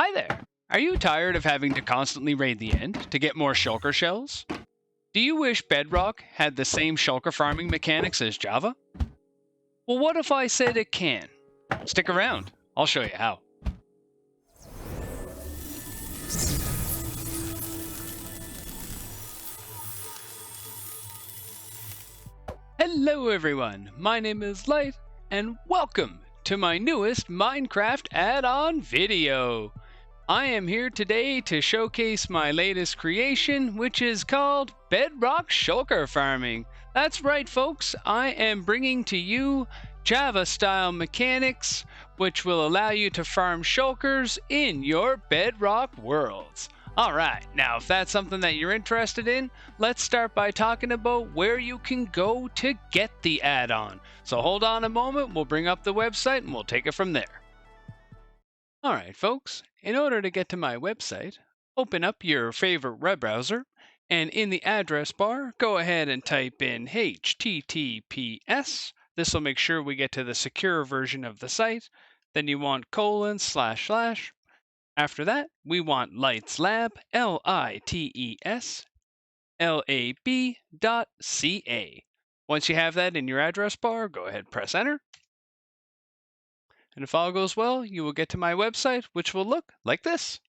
Hi there! Are you tired of having to constantly raid the end to get more shulker shells? Do you wish Bedrock had the same shulker farming mechanics as Java? Well, what if I said it can? Stick around, I'll show you how. Hello everyone, my name is Light, and welcome to my newest Minecraft add-on video. I am here today to showcase my latest creation, which is called Bedrock Shulker Farming. That's right, folks, I am bringing to you Java-style mechanics, which will allow you to farm shulkers in your Bedrock worlds. Alright, now if that's something that you're interested in, let's start by talking about where you can go to get the add-on. So hold on a moment, we'll bring up the website and we'll take it from there. Alright folks, in order to get to my website, open up your favorite web browser, and in the address bar, go ahead and type in HTTPS. This will make sure we get to the secure version of the site. Then you want : After that, we want Light's Lab, LITESLAB.ca. Once you have that in your address bar, go ahead and press enter. And if all goes well, you will get to my website, which will look like this.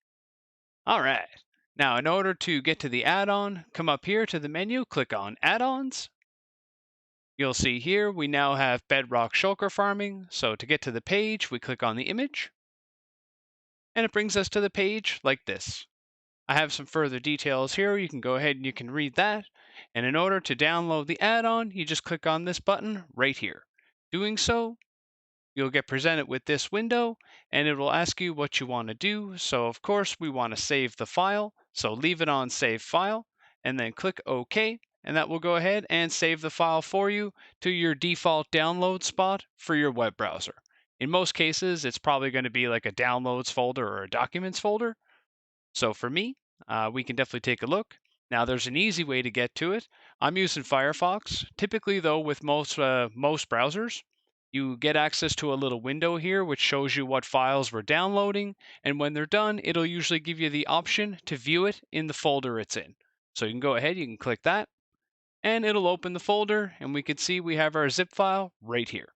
All right. Now, in order to get to the add-on, come up here to the menu, click on Add-ons. You'll see here we now have Bedrock Shulker Farming. So to get to the page, we click on the image. And it brings us to the page like this. I have some further details here. You can go ahead and you can read that. And in order to download the add-on, you just click on this button right here. Doing so, you'll get presented with this window, and it will ask you what you want to do. So of course, we want to save the file. So leave it on Save File, and then click OK. And that will go ahead and save the file for you to your default download spot for your web browser. In most cases, it's probably going to be like a downloads folder or a documents folder. So for me, we can definitely take a look. Now there's an easy way to get to it. I'm using Firefox. Typically though, with most browsers, you get access to a little window here which shows you what files we're downloading, and when they're done, it'll usually give you the option to view it in the folder it's in. So you can go ahead, you can click that, and it'll open the folder, and we can see we have our zip file right here.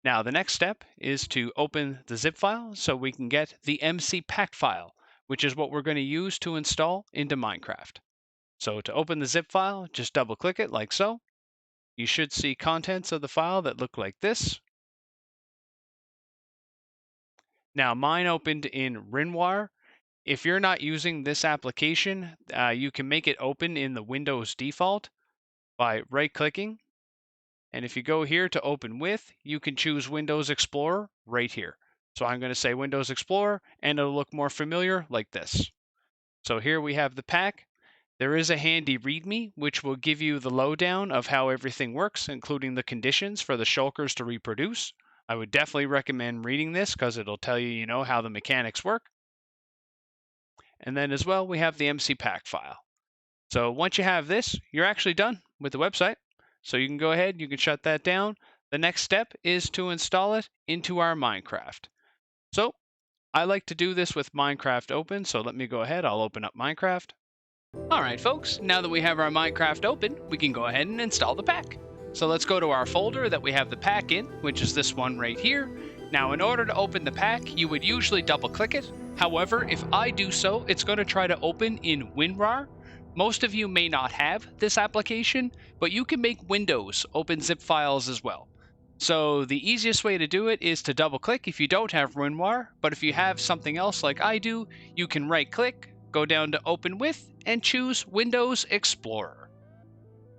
Now the next step is to open the zip file so we can get the MC pack file, which is what we're going to use to install into Minecraft. So to open the zip file, just double click it like so. You should see contents of the file that look like this. Now mine opened in WinRAR. If you're not using this application, you can make it open in the Windows default by right-clicking. And if you go here to open with, you can choose Windows Explorer right here. So I'm going to say Windows Explorer, and it'll look more familiar like this. So here we have the pack. There is a handy README, which will give you the lowdown of how everything works, including the conditions for the shulkers to reproduce. I would definitely recommend reading this because it'll tell you, how the mechanics work. And then as well, we have the MC pack file. So once you have this, you're actually done with the website. So you can go ahead, you can shut that down. The next step is to install it into our Minecraft. So I like to do this with Minecraft open, so let me go ahead, I'll open up Minecraft. Alright folks, now that we have our Minecraft open, we can go ahead and install the pack. So let's go to our folder that we have the pack in, which is this one right here. Now in order to open the pack, you would usually double click it. However, if I do so, it's going to try to open in WinRAR. Most of you may not have this application, but you can make Windows open zip files as well. So the easiest way to do it is to double click if you don't have WinRAR, but if you have something else like I do, you can right click, go down to Open With, and choose Windows Explorer.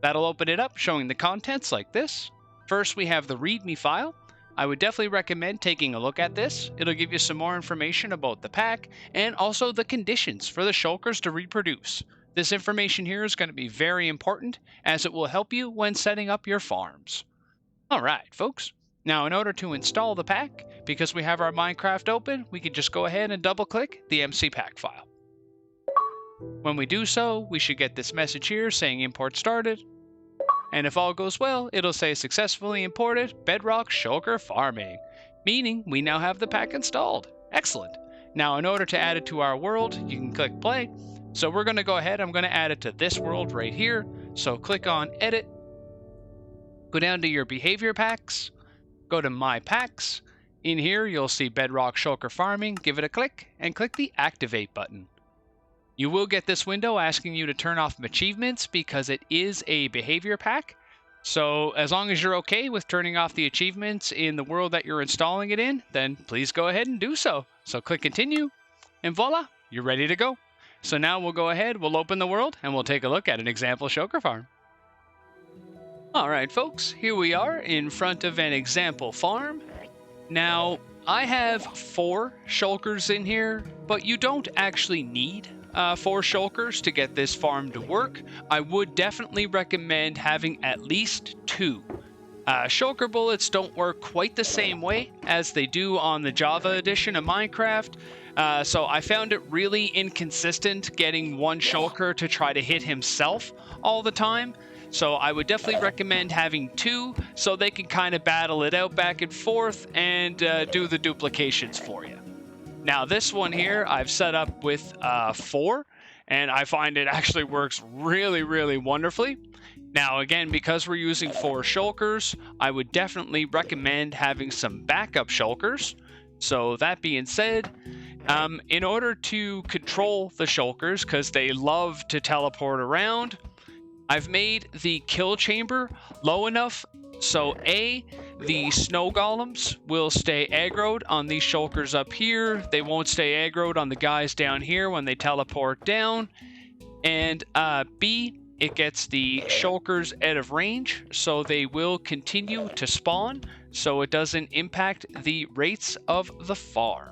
That'll open it up showing the contents like this. First we have the README file. I would definitely recommend taking a look at this. It'll give you some more information about the pack and also the conditions for the shulkers to reproduce. This information here is going to be very important as it will help you when setting up your farms. Alright folks, now in order to install the pack, because we have our Minecraft open, we can just go ahead and double click the MC pack file. When we do so, we should get this message here saying import started. And if all goes well, it'll say successfully imported Bedrock Shulker Farming, meaning we now have the pack installed. Excellent. Now, in order to add it to our world, you can click play. So we're going to go ahead, I'm going to add it to this world right here. So click on edit, go down to your behavior packs, go to my packs. In here, you'll see Bedrock Shulker Farming, give it a click, and click the activate button. You will get this window asking you to turn off achievements because it is a behavior pack. So as long as you're okay with turning off the achievements in the world that you're installing it in, then please go ahead and do so. So click continue, and voila, you're ready to go. So now we'll go ahead, we'll open the world, and we'll take a look at an example shulker farm. All right, folks, here we are in front of an example farm. Now, I have 4 shulkers in here, but you don't actually need 4 shulkers to get this farm to work. I would definitely recommend having at least 2. Shulker bullets don't work quite the same way as they do on the Java edition of Minecraft. So I found it really inconsistent getting one shulker to try to hit himself all the time. So I would definitely recommend having 2 so they can kind of battle it out back and forth and do the duplications for you. Now this one here I've set up with 4, and I find it actually works really wonderfully. Now again, because we're using 4 shulkers, I would definitely recommend having some backup shulkers. So that being said, in order to control the shulkers, because they love to teleport around, I've made the kill chamber low enough so the snow golems will stay aggroed on these shulkers up here. They won't stay aggroed on the guys down here when they teleport down. And B, it gets the shulkers out of range, so they will continue to spawn, so it doesn't impact the rates of the farm.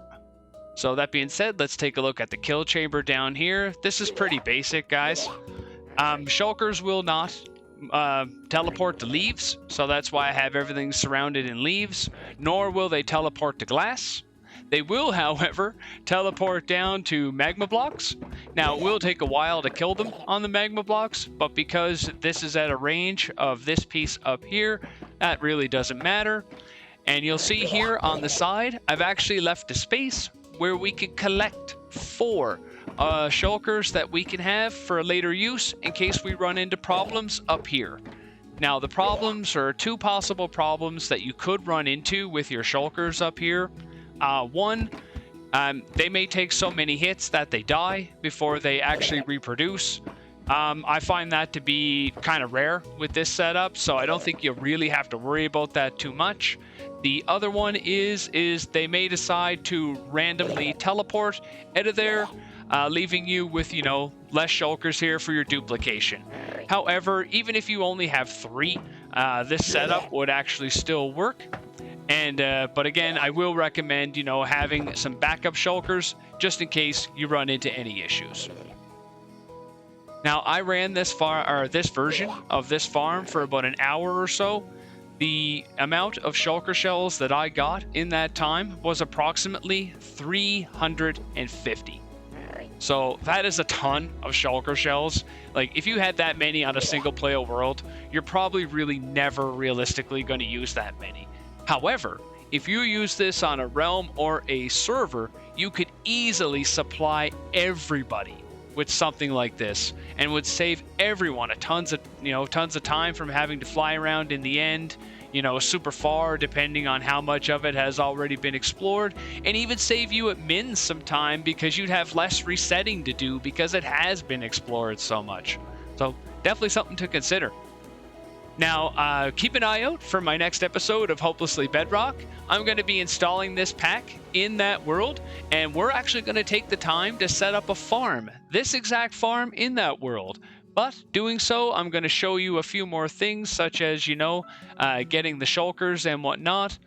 So that being said, let's take a look at the kill chamber down here. This is pretty basic, guys. Shulkers will not teleport to leaves, so that's why I have everything surrounded in leaves, nor will they teleport to glass. They will, however, teleport down to magma blocks. Now, it will take a while to kill them on the magma blocks, but because this is at a range of this piece up here, that really doesn't matter. And you'll see here on the side, I've actually left a space where we can collect 4 shulkers that we can have for later use in case we run into problems up here. Now the problems are 2 possible problems that you could run into with your shulkers up here. One, they may take so many hits that they die before they actually reproduce. I find that to be kind of rare with this setup, so I don't think you really have to worry about that too much. The other one is they may decide to randomly teleport out of there, leaving you with, less shulkers here for your duplication. However, even if you only have 3, this setup would actually still work. And but again, I will recommend, having some backup shulkers just in case you run into any issues. Now, I ran this version of this farm for about an hour or so. The amount of shulker shells that I got in that time was approximately 350. So that is a ton of shulker shells. Like, if you had that many on a single player world, you're probably really never realistically going to use that many. However, if you use this on a realm or a server, you could easily supply everybody with something like this, and would save everyone tons of time from having to fly around in the end, super far, depending on how much of it has already been explored, and even save you at mins some time because you'd have less resetting to do because it has been explored so much. So definitely something to consider. Now, keep an eye out for my next episode of Hopelessly Bedrock. I'm going to be installing this pack in that world, and we're actually going to take the time to set up a farm, this exact farm in that world. But doing so, I'm going to show you a few more things, such as, getting the shulkers and whatnot.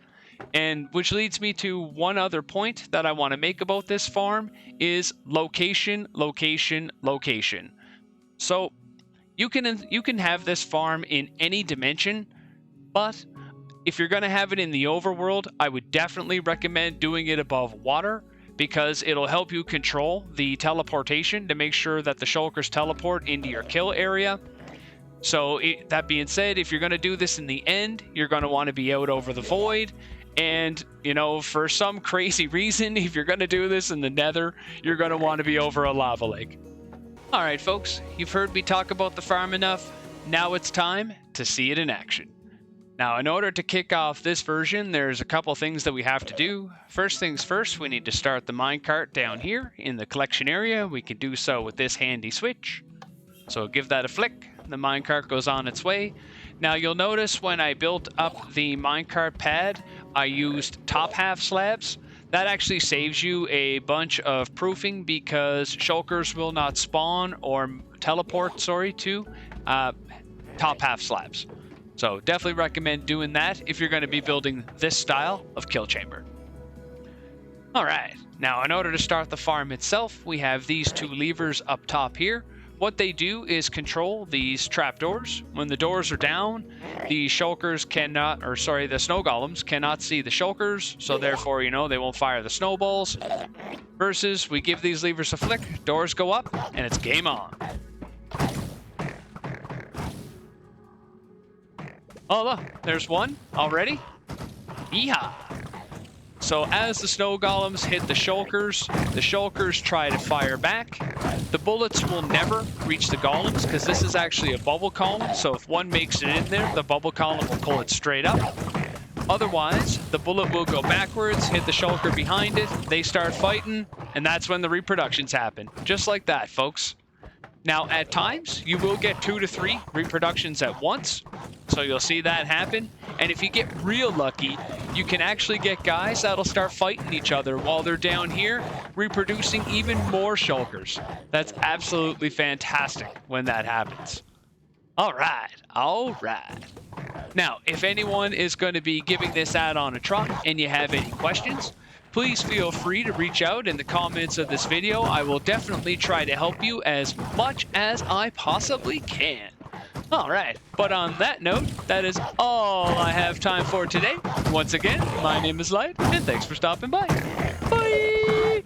And which leads me to one other point that I want to make about this farm is location, location, location. So you can have this farm in any dimension, but if you're going to have it in the overworld, I would definitely recommend doing it above water, because it'll help you control the teleportation to make sure that the shulkers teleport into your kill area. So that being said, if you're going to do this in the end, you're going to want to be out over the void, And, you know, for some crazy reason, if you're going to do this in the nether, you're going to want to be over a lava lake. All right, folks, you've heard me talk about the farm enough. Now it's time to see it in action. Now, in order to kick off this version, there's a couple things that we have to do. First things first, we need to start the minecart down here in the collection area. We can do so with this handy switch. So give that a flick. The minecart goes on its way. Now, you'll notice when I built up the minecart pad, I used top half slabs. That actually saves you a bunch of proofing because shulkers will not spawn or teleport, to top half slabs. So definitely recommend doing that if you're going to be building this style of kill chamber. All right, now in order to start the farm itself, we have these two levers up top here. What they do is control these trapdoors. When the doors are down, the shulkers cannot, or sorry, the snow golems cannot see the shulkers, so therefore, you know, they won't fire the snowballs. Versus, we give these levers a flick, doors go up, and it's game on. Oh, look, there's one already. Yeehaw! So as the snow golems hit the shulkers try to fire back. The bullets will never reach the golems because this is actually a bubble column. So if one makes it in there, the bubble column will pull it straight up. Otherwise, the bullet will go backwards, hit the shulker behind it, they start fighting, and that's when the reproductions happen. Just like that, folks. Now, at times, you will get 2 to 3 reproductions at once, so you'll see that happen. And if you get real lucky, you can actually get guys that'll start fighting each other while they're down here, reproducing even more shulkers. That's absolutely fantastic when that happens. All right. Now, if anyone is going to be giving this add-on a try and you have any questions, please feel free to reach out in the comments of this video. I will definitely try to help you as much as I possibly can. All right, but on that note, that is all I have time for today. Once again, my name is Light, and thanks for stopping by. Bye!